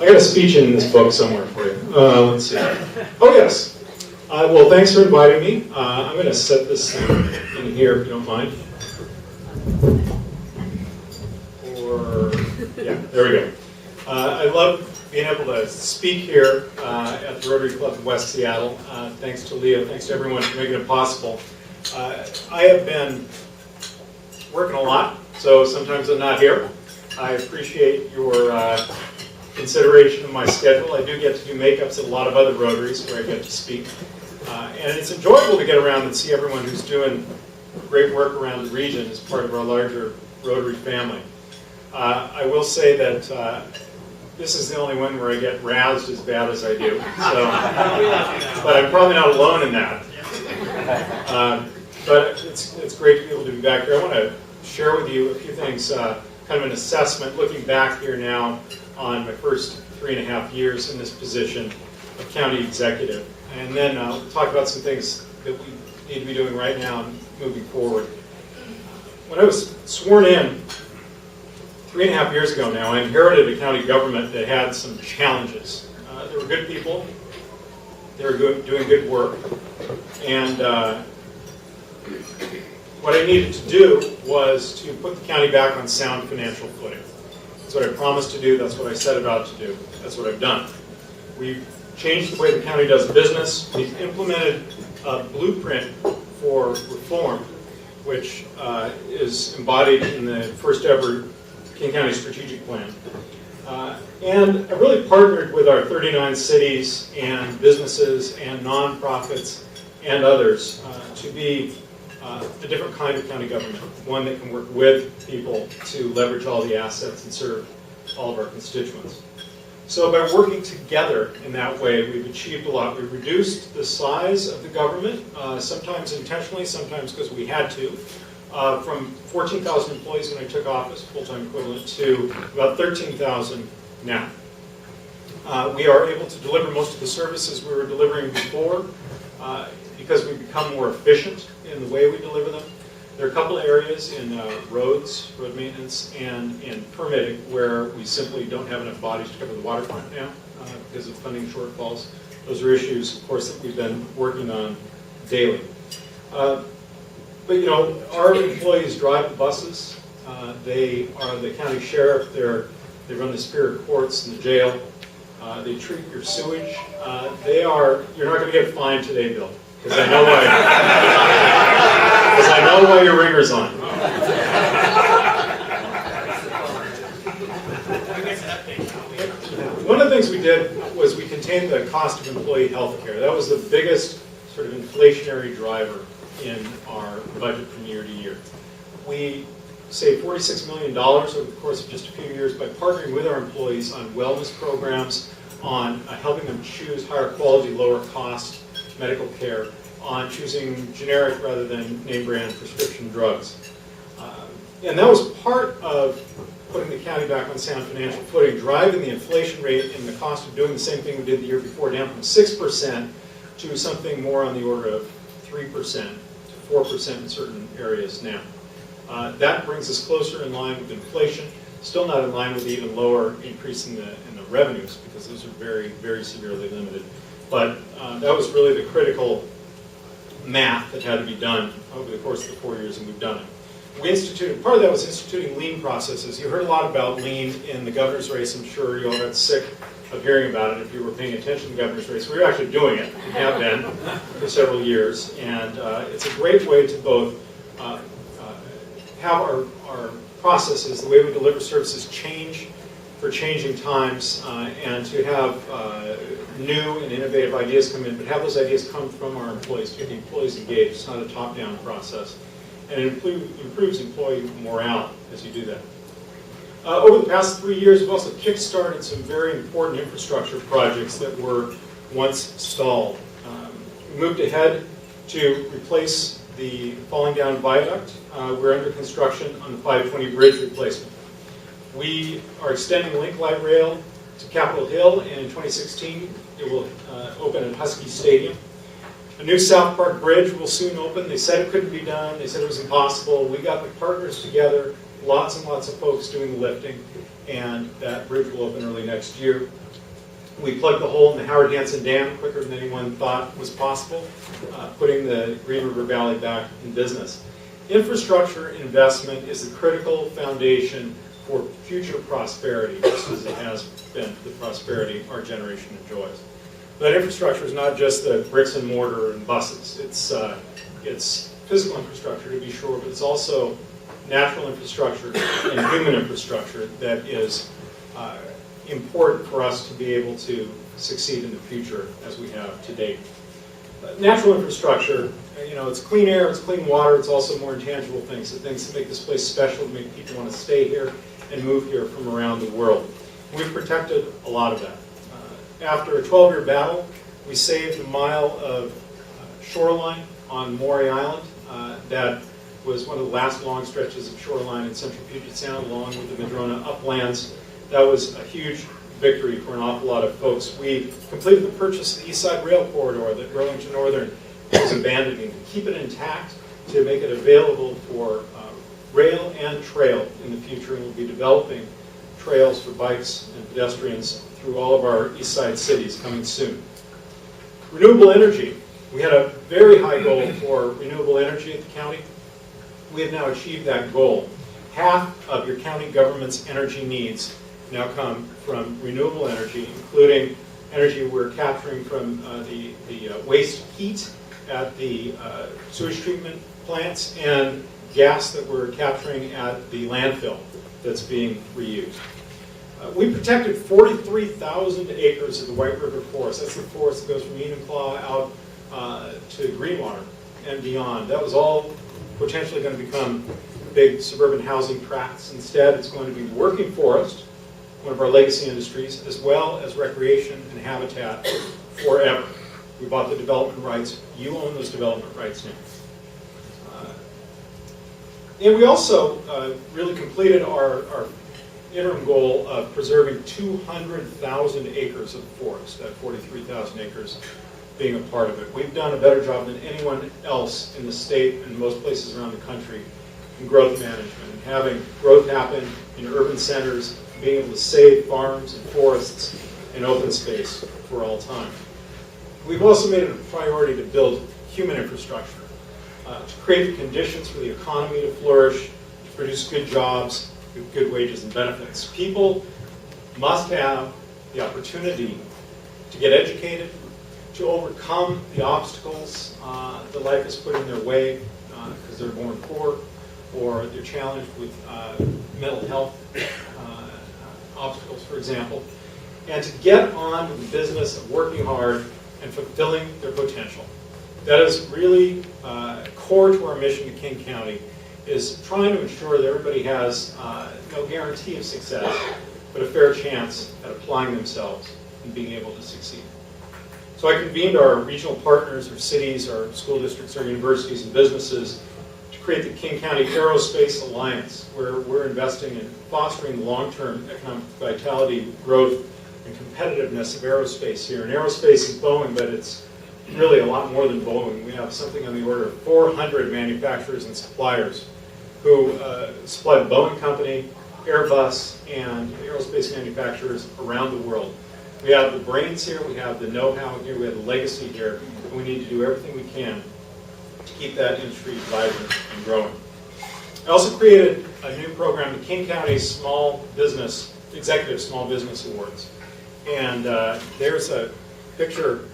I got a speech in this book somewhere for you. Let's see. Oh, yes. Well, thanks for inviting me. I'm going to set this in here, if you don't mind. Yeah, there we go. I love being able to speak here at the Rotary Club of West Seattle. Thanks to Leo, thanks to everyone for making it possible. I have been working a lot, so sometimes I'm not here. I appreciate your consideration of my schedule. I do get to do makeups at a lot of other Rotaries where I get to speak. And it's enjoyable to get around and see everyone who's doing great work around the region as part of our larger Rotary family. I will say that this is the only one where I get razzed as bad as I do. So, but I'm probably not alone in that. But it's great to be able to be back here. I want to share with you a few things, kind of an assessment, looking back here now on my first 3.5 years in this position of county executive. And then we'll talk about some things that we need to be doing right now and moving forward. When I was sworn in 3.5 years ago now, I inherited a county government that had some challenges. There were good people, they were doing good work, and what I needed to do was to put the county back on sound financial footing. That's what I promised to do, that's what I set about to do, that's what I've done. We've changed the way the county does business, we've implemented a blueprint for reform, which is embodied in the first ever King County Strategic Plan. And I really partnered with our 39 cities and businesses and nonprofits and others to be a different kind of county government, one that can work with people to leverage all the assets and serve all of our constituents. So by working together in that way, we've achieved a lot. We've reduced the size of the government, sometimes intentionally, sometimes because we had to, from 14,000 employees when I took office, full-time equivalent, to about 13,000 now. We are able to deliver most of the services we were delivering before because we've become more efficient in the way we deliver them. There are a couple of areas in roads, road maintenance, and in permitting where we simply don't have enough bodies to cover the waterfront now because of funding shortfalls. Those are issues, of course, that we've been working on daily. But you know, our employees drive the buses. They are the county sheriff. They run the Superior Courts and the jail. They treat your sewage. You're not going to get fined today, Bill, because I know why. Because I know why your ringer's on. One of the things we did was we contained the cost of employee health care. That was the biggest sort of inflationary driver in our budget from year to year. We saved $46 million over the course of just a few years by partnering with our employees on wellness programs, on helping them choose higher quality, lower cost medical care, on choosing generic rather than name brand prescription drugs. And that was part of putting the county back on sound financial footing, driving the inflation rate and the cost of doing the same thing we did the year before down from 6% to something more on the order of 3% to 4% in certain areas now. That brings us closer in line with inflation, still not in line with the even lower increase in the revenues, because those are very, very severely limited. But that was really the critical math that had to be done over the course of the 4 years, and we've done it. We instituted, part of that was instituting lean processes. You heard a lot about lean in the governor's race. I'm sure you all got sick of hearing about it if you were paying attention to the governor's race. We were actually doing it, we have been for several years, and it's a great way to both have our processes, the way we deliver services, change for changing times, and to have new and innovative ideas come in, but have those ideas come from our employees, to get the employees engaged. It's not a top-down process. And it improves employee morale as you do that. Over the past 3 years, we've also kick-started some very important infrastructure projects that were once stalled. We moved ahead to replace the falling down viaduct. We're under construction on the 520 bridge replacement. We are extending Link Light Rail to Capitol Hill, and in 2016 it will open at Husky Stadium. A new South Park Bridge will soon open. They said it couldn't be done. They said it was impossible. We got the partners together lots and lots of folks doing the lifting, and that bridge will open early next year. We plugged the hole in the Howard Hanson Dam quicker than anyone thought was possible, putting the Green River Valley back in business. Infrastructure investment is the critical foundation for future prosperity, just as it has been the prosperity our generation enjoys. That infrastructure is not just the bricks and mortar and buses. It's physical infrastructure, to be sure, but it's also natural infrastructure and human infrastructure that is important for us to be able to succeed in the future as we have to date. Natural infrastructure, it's clean air, it's clean water, it's also more intangible things, the things that make this place special, to make people want to stay here and move here from around the world. We've protected a lot of that. After a 12-year battle, we saved a mile of shoreline on Maury Island. That was one of the last long stretches of shoreline in central Puget Sound, along with the Madrona uplands. That was a huge victory for an awful lot of folks. We completed the purchase of the East Side Rail Corridor that Burlington Northern was abandoning, to keep it intact, to make it available for rail and trail in the future, and we'll be developing trails for bikes and pedestrians through all of our East Side cities coming soon. Renewable energy. We had a very high goal for renewable energy at the county. We have now achieved that goal. Half of your county government's energy needs now come from renewable energy, including energy we're capturing from the waste heat at the sewage treatment plants, and gas that we're capturing at the landfill that's being reused. We protected 43,000 acres of the White River Forest. That's the forest that goes from Enumclaw out to Greenwater and beyond. That was all potentially going to become big suburban housing tracts. Instead, it's going to be working forest, one of our legacy industries, as well as recreation and habitat forever. We bought the development rights. You own those development rights now. And we also really completed our interim goal of preserving 200,000 acres of forest, that 43,000 acres being a part of it. We've done a better job than anyone else in the state and most places around the country in growth management, and having growth happen in urban centers, being able to save farms and forests and open space for all time. We've also made it a priority to build human infrastructure, to create the conditions for the economy to flourish, to produce good jobs with good wages and benefits. People must have the opportunity to get educated, to overcome the obstacles that life has put in their way because they're born poor, or they're challenged with mental health obstacles, for example, and to get on with the business of working hard and fulfilling their potential. That is really core to our mission to King County, is trying to ensure that everybody has no guarantee of success, but a fair chance at applying themselves and being able to succeed. So I convened our regional partners, our cities, our school districts, our universities, and businesses to create the King County Aerospace Alliance, where we're investing in fostering long-term economic vitality, growth, and competitiveness of aerospace here. And aerospace is Boeing, but it's really a lot more than Boeing. We have something on the order of 400 manufacturers and suppliers who supply the Boeing Company, Airbus, and aerospace manufacturers around the world. We have the brains here, we have the know-how here, we have the legacy here, and we need to do everything we can to keep that industry vibrant and growing. I also created a new program, the King County Small Business, Executive Small Business Awards. And there's a picture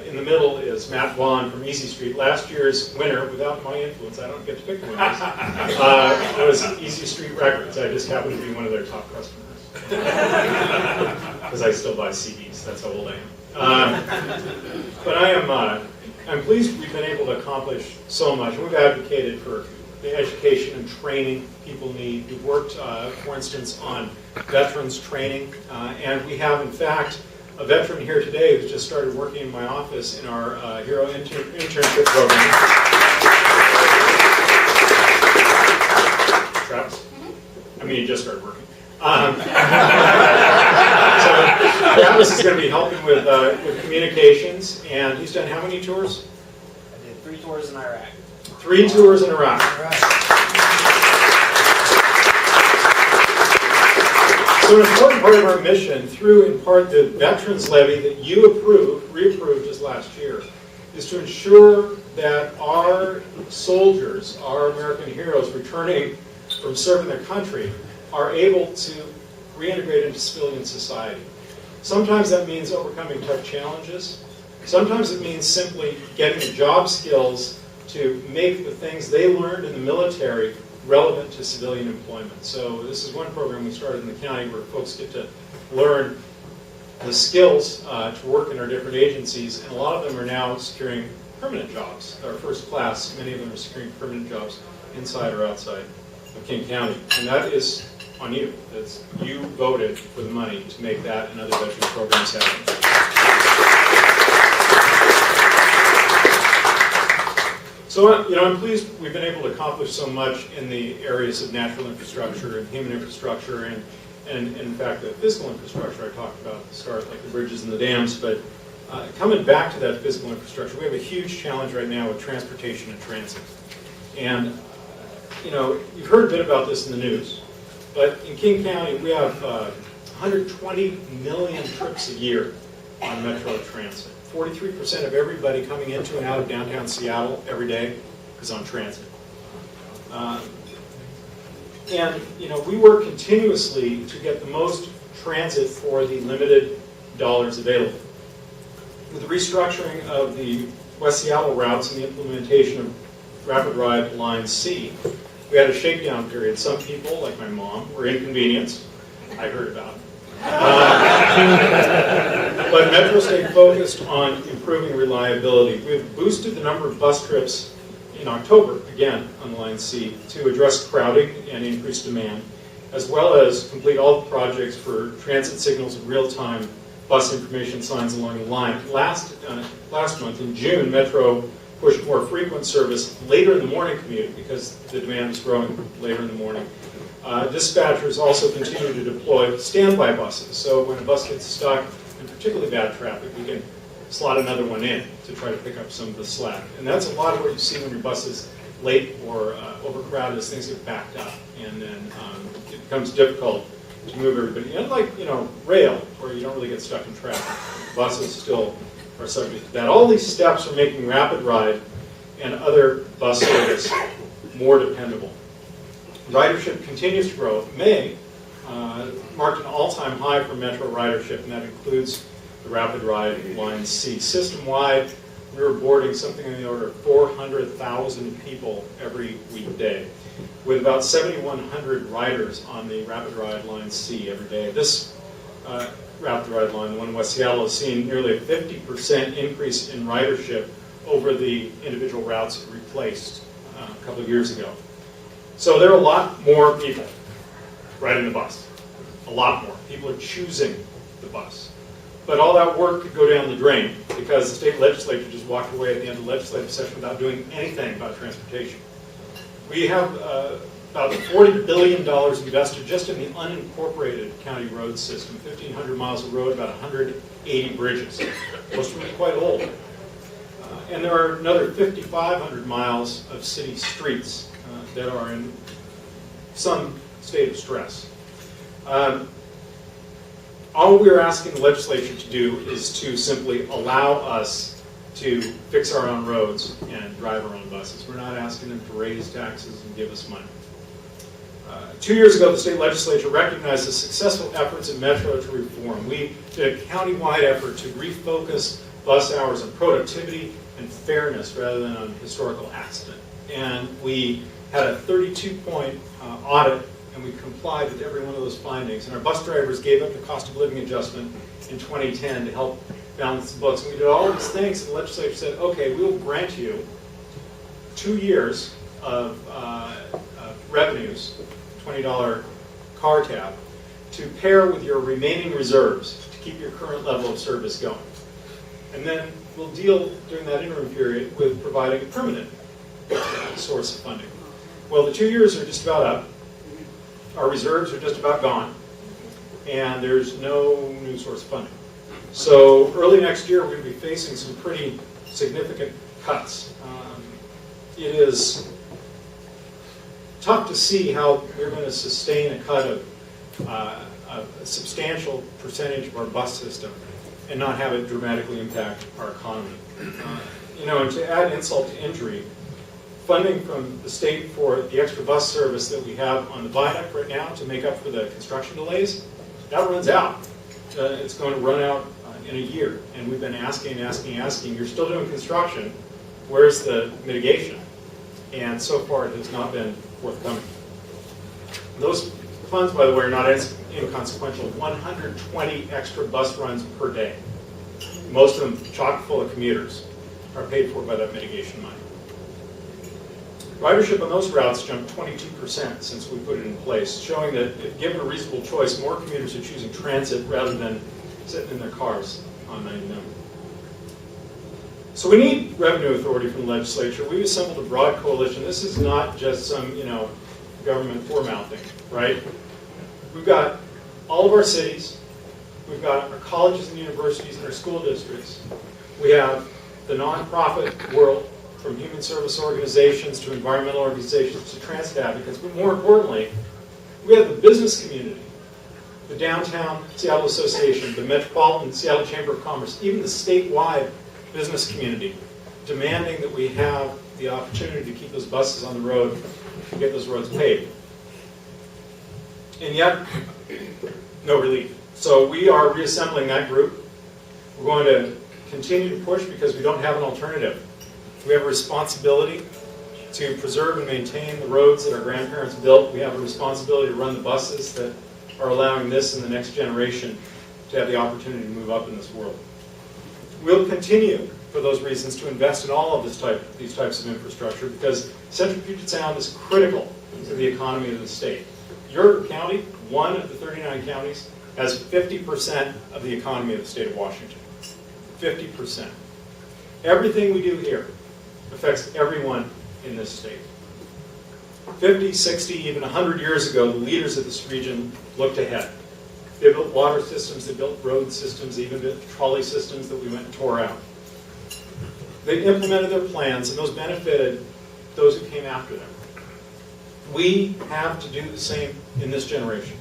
in the middle is Matt Vaughn from Easy Street. Last year's winner, without my influence, I don't get to pick the winners, that was Easy Street Records. I just happen to be one of their top customers. Because I still buy CDs, that's how old I am. But I'm pleased we've been able to accomplish so much. We've advocated for the education and training people need. We've worked, for instance, on veterans training, and we have, in fact, a veteran here today who's just started working in my office in our Hero Internship Program. Travis? I mean, he just started working. So Travis is going to be helping with communications, and he's done how many tours? I did 3 tours in Iraq. 3 tours in Iraq. So an important part of our mission, through in part the Veterans Levy that you reapproved just last year, is to ensure that our soldiers, our American heroes returning from serving their country, are able to reintegrate into civilian society. Sometimes that means overcoming tough challenges. Sometimes it means simply getting the job skills to make the things they learned in the military relevant to civilian employment. So this is one program we started in the county where folks get to learn the skills to work in our different agencies, and a lot of them are now securing permanent jobs. Our first class, many of them are securing permanent jobs inside or outside of King County. And that is on you. That's, you voted for the money to make that and other veteran programs happen. So, I'm pleased we've been able to accomplish so much in the areas of natural infrastructure and human infrastructure and in fact, the physical infrastructure I talked about at the start, like the bridges and the dams. But coming back to that physical infrastructure, we have a huge challenge right now with transportation and transit. And, you've heard a bit about this in the news, but in King County, we have 120 million trips a year on Metro transit. 43% of everybody coming into and out of downtown Seattle every day is on transit. And we work continuously to get the most transit for the limited dollars available. With the restructuring of the West Seattle routes and the implementation of Rapid Ride Line C, we had a shakedown period. Some people, like my mom, were inconvenienced. I heard about it. But Metro stayed focused on improving reliability. We've boosted the number of bus trips in October, again, on Line C, to address crowding and increased demand, as well as complete all the projects for transit signals and real-time bus information signs along the line. Last month, in June, Metro pushed more frequent service later in the morning commute because the demand is growing later in the morning. Dispatchers also continue to deploy standby buses, so when a bus gets stuck in particularly bad traffic, we can slot another one in to try to pick up some of the slack. And that's a lot of what you see when your bus is late or overcrowded, as things get backed up, and then it becomes difficult to move everybody. Unlike rail, where you don't really get stuck in traffic, buses still are subject to that. All these steps are making Rapid Ride and other bus service more dependable. Ridership continues to grow. May marked an all-time high for Metro ridership, and that includes the Rapid Ride Line C. System-wide, we were boarding something in the order of 400,000 people every weekday, with about 7,100 riders on the Rapid Ride Line C every day. This Rapid Ride line, the one in West Seattle, has seen nearly a 50% increase in ridership over the individual routes it replaced a couple of years ago. So there are a lot more people riding the bus. A lot more. People are choosing the bus. But all that work could go down the drain because the state legislature just walked away at the end of the legislative session without doing anything about transportation. We have about $40 billion invested just in the unincorporated county road system, 1,500 miles of road, about 180 bridges. Most of them are quite old. And there are another 5,500 miles of city streets that are in some state of stress. All we're asking the legislature to do is to simply allow us to fix our own roads and drive our own buses. We're not asking them to raise taxes and give us money. 2 years ago, the state legislature recognized the successful efforts of Metro to reform. We did a county-wide effort to refocus bus hours on productivity and fairness rather than on historical accident. And we had a 32-point audit, and we complied with every one of those findings. And our bus drivers gave up the cost of living adjustment in 2010 to help balance the books. And we did all of these things, and the legislature said, okay, we will grant you 2 years of revenues, $20 car tab, to pair with your remaining reserves to keep your current level of service going. And then we'll deal during that interim period with providing a permanent source of funding. Well, the 2 years are just about up. Our reserves are just about gone. And there's no new source of funding. So early next year, we're going to be facing some pretty significant cuts. It is tough to see how we're going to sustain a cut of a substantial percentage of our bus system and not have it dramatically impact our economy. And to add insult to injury, funding from the state for the extra bus service that we have on the viaduct right now to make up for the construction delays, that runs out. It's going to run out in a year, and we've been asking. You're still doing construction. Where's the mitigation? And so far, it has not been forthcoming. Those funds, by the way, are not inconsequential. 120 extra bus runs per day. Most of them chock full of commuters are paid for by that mitigation money. Ridership on those routes jumped 22% since we put it in place, showing that if given a reasonable choice, more commuters are choosing transit rather than sitting in their cars on 99. So we need revenue authority from the legislature. We've assembled a broad coalition. This is not just some, government foremouthing, right? We've got all of our cities. We've got our colleges and universities and our school districts. We have the nonprofit world, from human service organizations to environmental organizations to transit advocates. But more importantly, we have the business community, the Downtown Seattle Association, the Metropolitan Seattle Chamber of Commerce, even the statewide business community, demanding that we have the opportunity to keep those buses on the road and get those roads paved. And yet, no relief. So we are reassembling that group. We're going to continue to push because we don't have an alternative. We have a responsibility to preserve and maintain the roads that our grandparents built. We have a responsibility to run the buses that are allowing this and the next generation to have the opportunity to move up in this world. We'll continue, for those reasons, to invest in all of these types of infrastructure because Central Puget Sound is critical to the economy of the state. Your county, one of the 39 counties, has 50% of the economy of the state of Washington. 50%. Everything we do here affects everyone in this state. 50, 60, even 100 years ago, the leaders of this region looked ahead. They built water systems, they built road systems, they even built trolley systems that we went and tore out. They implemented their plans, and those benefited those who came after them. We have to do the same in this generation.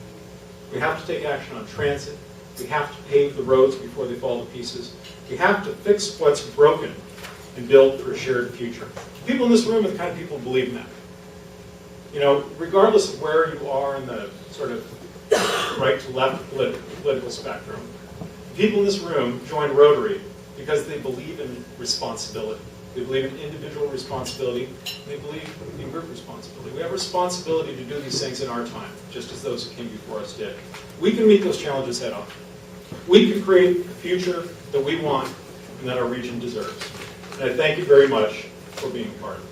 We have to take action on transit. We have to pave the roads before they fall to pieces. We have to fix what's broken and build for a shared future. People in this room are the kind of people who believe in that. Regardless of where you are in the sort of right to left political spectrum, people in this room join Rotary because they believe in responsibility. They believe in individual responsibility. And they believe in group responsibility. We have a responsibility to do these things in our time, just as those who came before us did. We can meet those challenges head on. We can create the future that we want and that our region deserves. And I thank you very much for being a part of it.